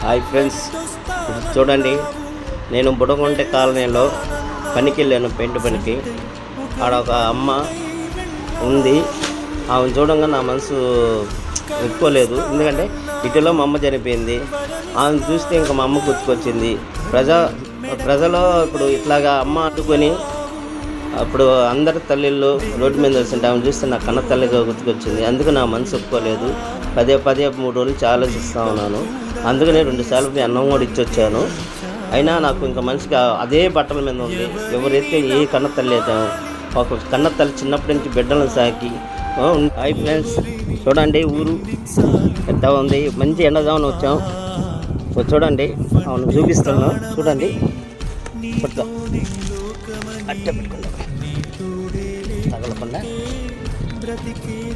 Hi friends, చూడండి, నేను బుడగొంట కాలనీలో పనికి వెళ్ళాను, పెయింట్ పనికి. ఆడ ఒక అమ్మ ఉంది. ఆమెను చూడంగా నా మనసు ఒప్పుకోలేదు. ఎందుకంటే ఇటులో మా అమ్మ చనిపోయింది. ఆమెను చూస్తే ఇంకా మా అమ్మ గుర్తుకొచ్చింది. ప్రజలు ఇప్పుడు ఇట్లాగా అమ్మ అడ్డుకొని అప్పుడు అందరి తల్లిళ్ళు రోడ్డు మీద వస్తుంటే ఆమెను చూస్తే నా కన్న తల్లిగా గుర్తుకొచ్చింది. అందుకు నా మనసు ఒప్పుకోలేదు. పదే 3 రోజులు నుంచి ఆలోచిస్తూ ఉన్నాను. అందుకనే 2 సార్లు మీ అన్నం కూడా ఇచ్చొచ్చాను. అయినా నాకు ఇంకా మనిషికి అదే బట్టల మీద ఉంది. ఎవరైతే ఏ కన్న తల్లి అయితే ఒక కన్న తల్లి చిన్నప్పటి నుంచి బిడ్డలను సాకి. హాయ్ ఫ్రెండ్స్, చూడండి, ఊరు ఎంత ఉంది. మంచి ఎండదామని వచ్చాం. చూడండి, అవును చూపిస్తున్నాం. చూడండి, అట్టే పెట్టుకుందాం, తగలకుండా అట్టే పెట్టుకుందాం.